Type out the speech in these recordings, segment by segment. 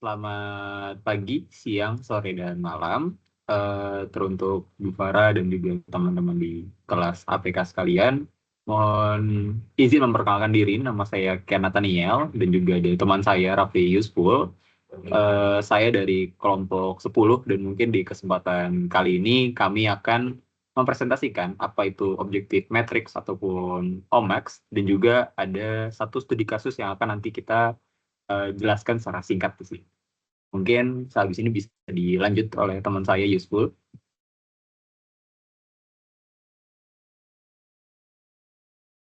Selamat pagi, siang, sore, dan malam. Teruntuk Bu Farah dan juga teman-teman di kelas APK sekalian. Mohon izin memperkenalkan diri, nama saya Ken Nathaniel, dan juga ada teman saya Rafli Yusful. Saya dari kelompok 10, dan mungkin di kesempatan kali ini kami akan mempresentasikan apa itu objektif matrix ataupun OMAX, dan juga ada satu studi kasus yang akan nanti kita jelaskan secara singkat di sini. Mungkin sehabis ini bisa dilanjut oleh teman saya Yusful.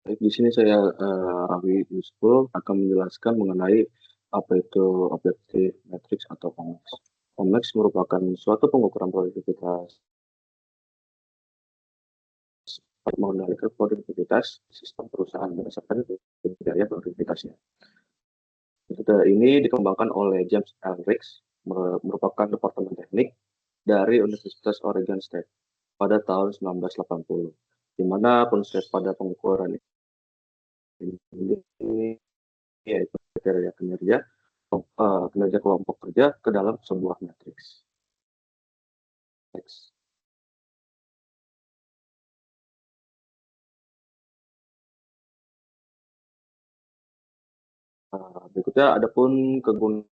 Baik, di sini saya Rawi Yusful akan menjelaskan mengenai apa itu objektif matrix atau OMAX. OMAX merupakan suatu pengukuran produktivitas mengendalikan produktivitas sistem perusahaan berdasarkan kriteria produktivitasnya. Metode ini dikembangkan oleh James L. Riggs, merupakan departemen teknik dari Universitas Oregon State pada tahun 1980, di mana konsep pada pengukuran ini yaitu kriteria kinerja kelompok kerja ke dalam sebuah matriks. Next. Berikutnya adapun kegunaan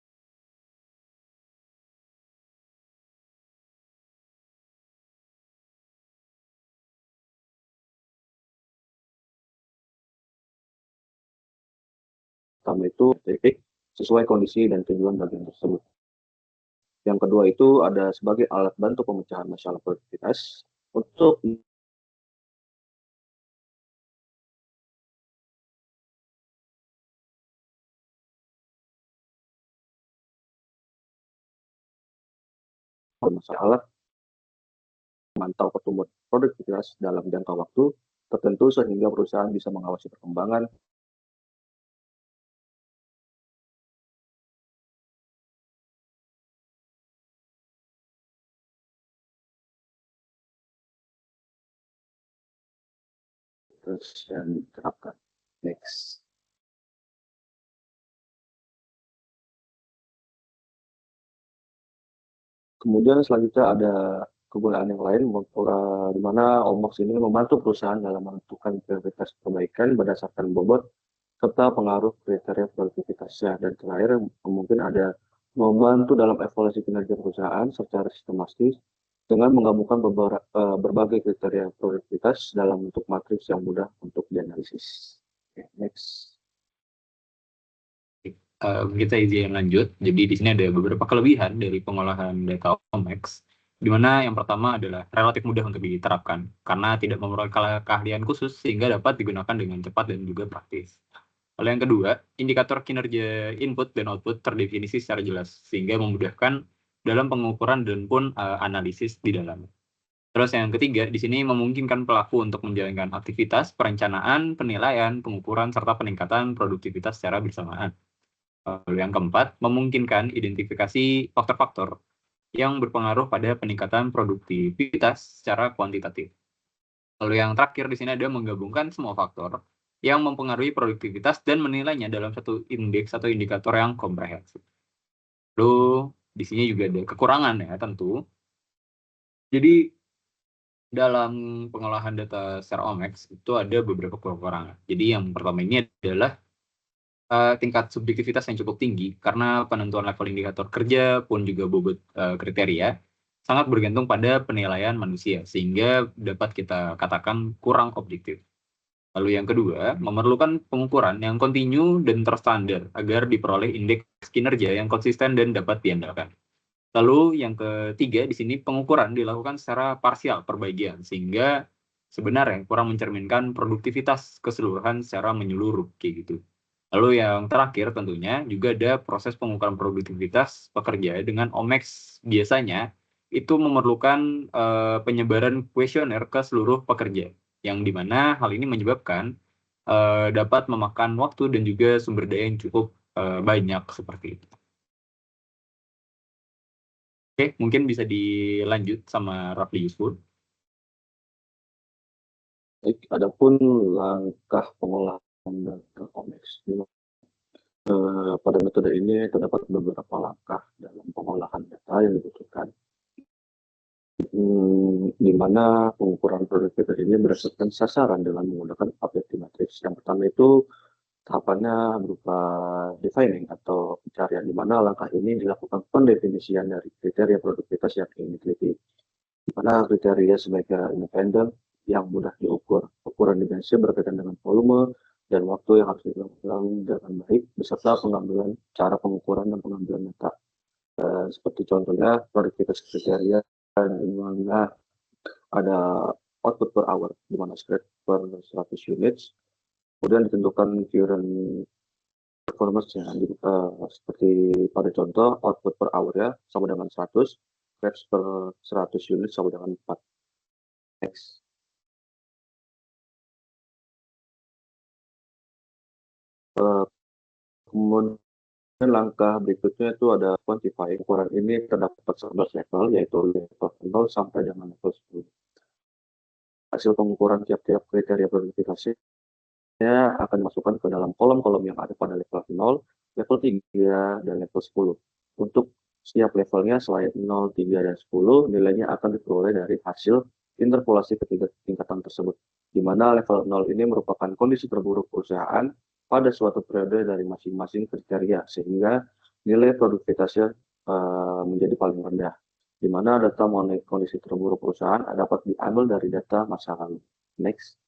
pertama itu titik sesuai kondisi dan tujuan bagian tersebut. Yang kedua itu ada sebagai alat bantu pemecahan masalah produktivitas untuk masalah memantau pertumbuhan produktivitas dalam jangka waktu tertentu sehingga perusahaan bisa mengawasi perkembangan yang diterapkan. Next. Kemudian selanjutnya ada kegunaan yang lain, di mana OMAX ini membantu perusahaan dalam menentukan prioritas perbaikan berdasarkan bobot serta pengaruh kriteria produktivitasnya. Dan terakhir mungkin ada membantu dalam evaluasi kinerja perusahaan secara sistematis dengan menggabungkan berbagai kriteria produktivitas dalam bentuk matriks yang mudah untuk dianalisis. Okay, next. Kita izin lanjut. Jadi di sini ada beberapa kelebihan dari pengolahan data OMAX, di mana yang pertama adalah relatif mudah untuk diterapkan karena tidak memerlukan keahlian khusus sehingga dapat digunakan dengan cepat dan juga praktis. Lalu yang kedua, indikator kinerja input dan output terdefinisi secara jelas sehingga memudahkan dalam pengukuran dan pun analisis di dalamnya. Terus yang ketiga, di sini memungkinkan pelaku untuk menjalankan aktivitas perencanaan, penilaian, pengukuran, serta peningkatan produktivitas secara bersamaan. Lalu yang keempat, memungkinkan identifikasi faktor-faktor yang berpengaruh pada peningkatan produktivitas secara kuantitatif. Lalu yang terakhir di sini ada menggabungkan semua faktor yang mempengaruhi produktivitas dan menilainya dalam satu indeks atau indikator yang komprehensif. Lalu di sini juga ada kekurangan ya tentu. Jadi dalam pengolahan data secara OMAX itu ada beberapa kekurangan. Jadi yang pertama ini adalah tingkat subjektivitas yang cukup tinggi karena penentuan level indikator kerja pun juga bobot kriteria sangat bergantung pada penilaian manusia sehingga dapat kita katakan kurang objektif. Lalu yang kedua, memerlukan pengukuran yang kontinu dan terstandar agar diperoleh indeks kinerja yang konsisten dan dapat diandalkan. Lalu yang ketiga di sini pengukuran dilakukan secara parsial perbagian sehingga sebenarnya kurang mencerminkan produktivitas keseluruhan secara menyeluruh kayak gitu. Lalu yang terakhir tentunya juga ada proses pengukuran produktivitas pekerja dengan OMAX biasanya itu memerlukan penyebaran kuesioner ke seluruh pekerja, yang dimana hal ini menyebabkan dapat memakan waktu dan juga sumber daya yang cukup banyak seperti itu. Oke, mungkin bisa dilanjut sama Rafli Yusful. Baik, adapun langkah pengolahan data OMAX. Pada metode ini terdapat beberapa langkah, mana yang dibutuhkan. Di mana pengukuran produktivitas ini berdasarkan sasaran dengan menggunakan objektif matriks. Yang pertama itu tahapannya berupa defining atau pencarian, di mana langkah ini dilakukan pendefinisian dari kriteria produktivitas yang ingin diteliti. Di mana kriteria sebagai independen yang mudah diukur. Ukuran dimensi berkaitan dengan volume dan waktu yang harus dilakukan dengan baik, beserta pengambilan cara pengukuran dan pengambilan data. Seperti contohnya produktivitas kriteria di mana ada output per hour, di mana spread per 100 units, kemudian ditentukan current performance-nya, seperti pada contoh output per hour ya sama dengan 100, reps per 100 unit sama dengan 4. Next. Kemudian langkah berikutnya itu ada quantify. Ukuran ini terdapat 11 level, yaitu level 0 sampai dengan level 10. Hasil pengukuran tiap-tiap kriteria produktivitasnya akan dimasukkan ke dalam kolom-kolom yang ada pada level 0, level 3, dan level 10. Untuk setiap levelnya selain 0, 3, dan 10, nilainya akan diperoleh dari hasil interpolasi ketiga tingkatan tersebut, di mana level 0 ini merupakan kondisi terburuk perusahaan pada suatu periode dari masing-masing kriteria, sehingga nilai produktivitasnya menjadi paling rendah, di mana data mengenai kondisi terburuk perusahaan dapat diambil dari data masa lalu. Next.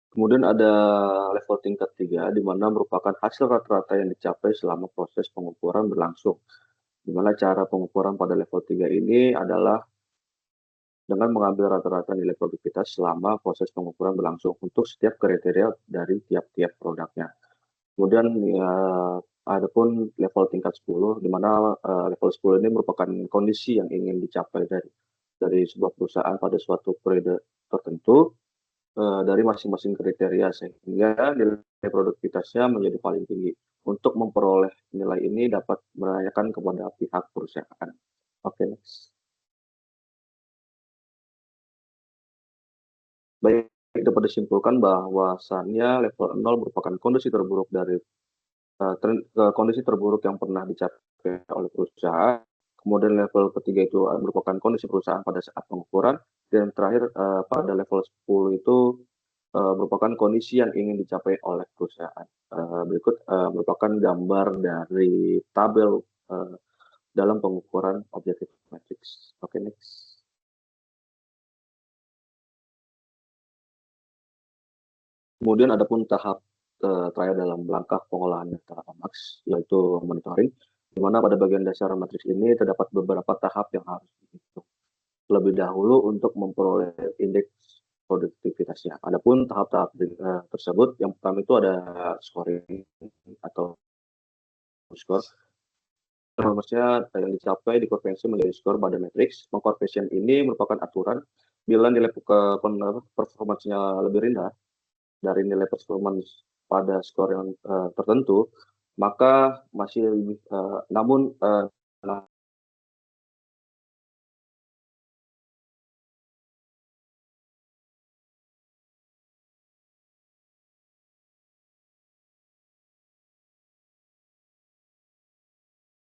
Kemudian ada level tingkat 3, di mana merupakan hasil rata-rata yang dicapai selama proses pengukuran berlangsung. Di mana cara pengukuran pada level 3 ini adalah dengan mengambil rata-rata nilai produktivitas selama proses pengukuran berlangsung untuk setiap kriteria dari tiap-tiap produknya. Kemudian ya, adapun level tingkat 10, di mana level 10 ini merupakan kondisi yang ingin dicapai dari sebuah perusahaan pada suatu periode tertentu dari masing-masing kriteria, sehingga nilai produktivitasnya menjadi paling tinggi. Untuk memperoleh nilai ini dapat menanyakan kepada pihak perusahaan. Oke, next. Baik, dapat disimpulkan bahwasannya level 0 merupakan kondisi terburuk dari kondisi terburuk yang pernah dicapai oleh perusahaan. Kemudian level ketiga itu merupakan kondisi perusahaan pada saat pengukuran, dan terakhir pada level 10 itu merupakan kondisi yang ingin dicapai oleh perusahaan. Berikut merupakan gambar dari tabel dalam pengukuran objektif matrix. Oke, next. Kemudian adapun tahap terakhir dalam langkah pengolahan data OMAX, yaitu monitoring, di mana pada bagian dasar matriks ini terdapat beberapa tahap yang harus dihitung lebih dahulu untuk memperoleh indeks produktivitasnya. Adapun tahap-tahap tersebut, yang pertama itu ada scoring atau skor. Performanya yang dicapai dikonversi menjadi skor pada matriks. Pengkonversian ini merupakan aturan bila nilai performanya lebih rendah dari nilai performance pada skor yang tertentu, maka masih lebih, namun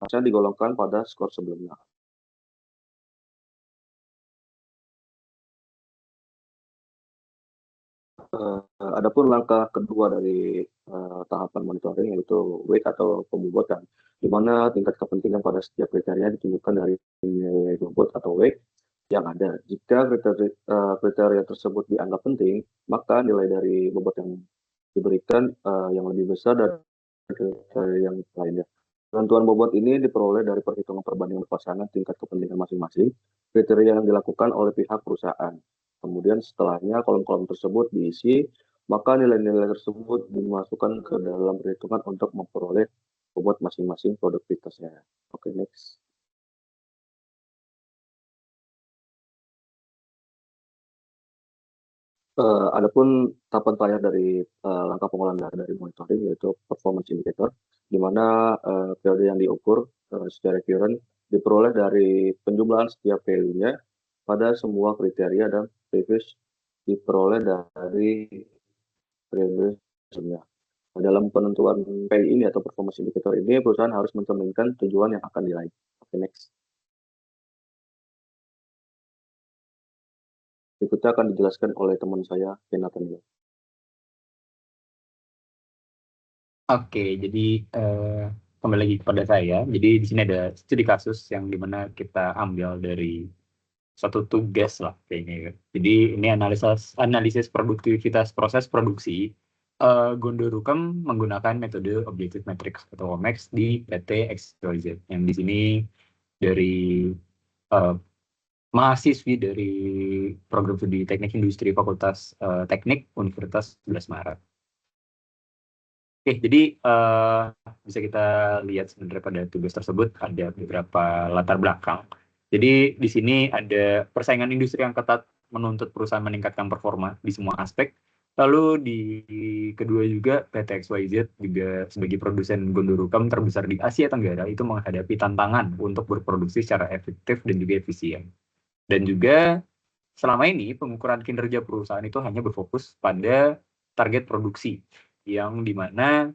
harusnya digolongkan pada skor sebelumnya. Adapun langkah kedua dari tahapan monitoring, yaitu weight atau pembobotan, di mana tingkat kepentingan pada setiap kriteria ditunjukkan dari nilai bobot atau weight yang ada. Jika kriteria tersebut dianggap penting, maka nilai dari bobot yang diberikan yang lebih besar dari kriteria yang lainnya. Penentuan bobot ini diperoleh dari perhitungan perbandingan pasangan tingkat kepentingan masing-masing kriteria yang dilakukan oleh pihak perusahaan. Kemudian setelahnya kolom-kolom tersebut diisi, maka nilai-nilai tersebut dimasukkan ke dalam perhitungan untuk memperoleh bobot masing-masing produktivitasnya. Oke, next. Adapun tahapan terakhir dari langkah pengolahan data dari monitoring, yaitu performance indicator, di mana periode yang diukur secara current diperoleh dari penjumlahan setiap value-nya pada semua kriteria, dan previous diperoleh dari periode sebelumnya. Dalam penentuan PI ini atau performance indicator ini, perusahaan harus mencerminkan tujuan yang akan diraih. Oke, next. Berikutnya akan dijelaskan oleh teman saya, Nathaniel. Oke, jadi kembali lagi kepada saya. Jadi di sini ada studi kasus yang dimana kita ambil dari suatu tugas lah kayaknya ya. Jadi ini analisis produktivitas proses produksi Gondorukam menggunakan metode objective matrix atau OMAX di PT XYZ. Yang di sini dari eh, mahasiswi dari program studi Teknik Industri Fakultas Teknik Universitas 11 Maret. Oke, jadi bisa kita lihat sebenarnya pada tugas tersebut ada beberapa latar belakang. Jadi di sini ada persaingan industri yang ketat menuntut perusahaan meningkatkan performa di semua aspek. Lalu di kedua juga PT XYZ juga sebagai produsen Gondorukam terbesar di Asia Tenggara itu menghadapi tantangan untuk berproduksi secara efektif dan juga efisien. Dan juga selama ini pengukuran kinerja perusahaan itu hanya berfokus pada target produksi yang dimana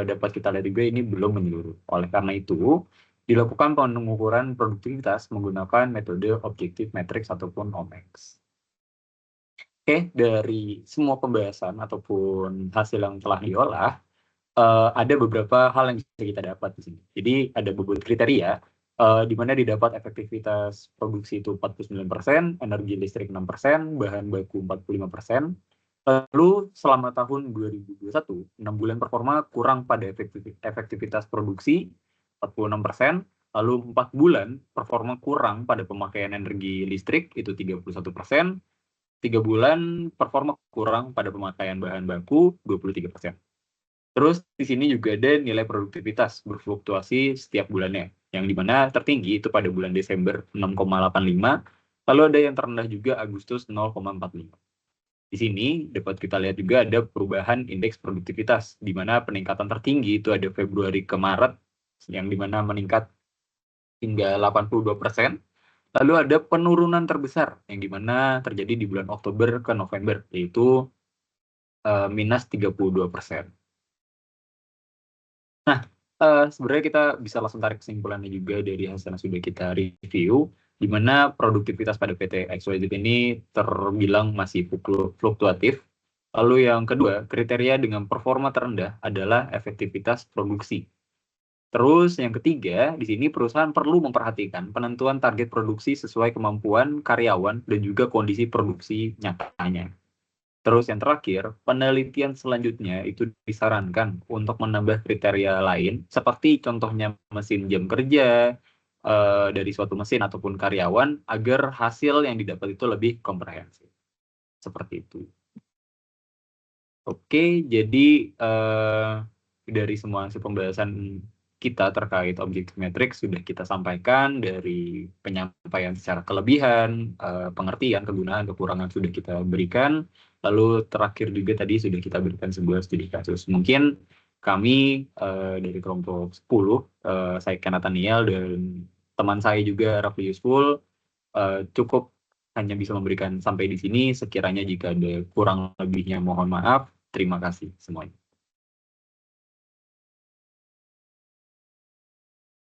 dapat kita lihat juga ini belum menyeluruh. Oleh karena itu, dilakukan pengukuran produktivitas menggunakan metode objective matrix ataupun OMAX. Oke, dari semua pembahasan ataupun hasil yang telah diolah, ada beberapa hal yang bisa kita dapat di sini. Jadi ada beberapa kriteria, di mana didapat efektivitas produksi itu 49%, energi listrik 6%, bahan baku 45%. Lalu selama tahun 2021, 6 bulan performa kurang pada efektivitas produksi 46%, lalu 4 bulan performa kurang pada pemakaian energi listrik itu 31%, 3 bulan performa kurang pada pemakaian bahan baku 23%. Terus di sini juga ada nilai produktivitas berfluktuasi setiap bulannya, yang dimana tertinggi itu pada bulan Desember 6,85, lalu ada yang terendah juga Agustus 0,45. Di sini dapat kita lihat juga ada perubahan indeks produktivitas, di mana peningkatan tertinggi itu ada Februari ke Maret, yang dimana meningkat hingga 82%. Lalu ada penurunan terbesar, yang dimana terjadi di bulan Oktober ke November, yaitu minus 32%. Nah, sebenarnya kita bisa langsung tarik kesimpulannya juga dari hasil yang sudah kita review, di mana produktivitas pada PT XYZ ini terbilang masih fluktuatif. Lalu yang kedua, kriteria dengan performa terendah adalah efektivitas produksi. Terus yang ketiga, di sini perusahaan perlu memperhatikan penentuan target produksi sesuai kemampuan karyawan dan juga kondisi produksi nyatanya. Terus yang terakhir, penelitian selanjutnya itu disarankan untuk menambah kriteria lain, seperti contohnya mesin jam kerja dari suatu mesin ataupun karyawan, agar hasil yang didapat itu lebih komprehensif. Seperti itu. Oke, jadi dari semua hasil pembahasan kita terkait objective matrix sudah kita sampaikan, dari penyampaian secara kelebihan, pengertian, kegunaan, kekurangan sudah kita berikan. Lalu terakhir juga tadi sudah kita berikan sebuah studi kasus. Mungkin kami dari kelompok 10, saya Nathaniel dan teman saya juga Rafli Yusful, cukup hanya bisa memberikan sampai di sini. Sekiranya jika ada kurang lebihnya mohon maaf. Terima kasih semuanya.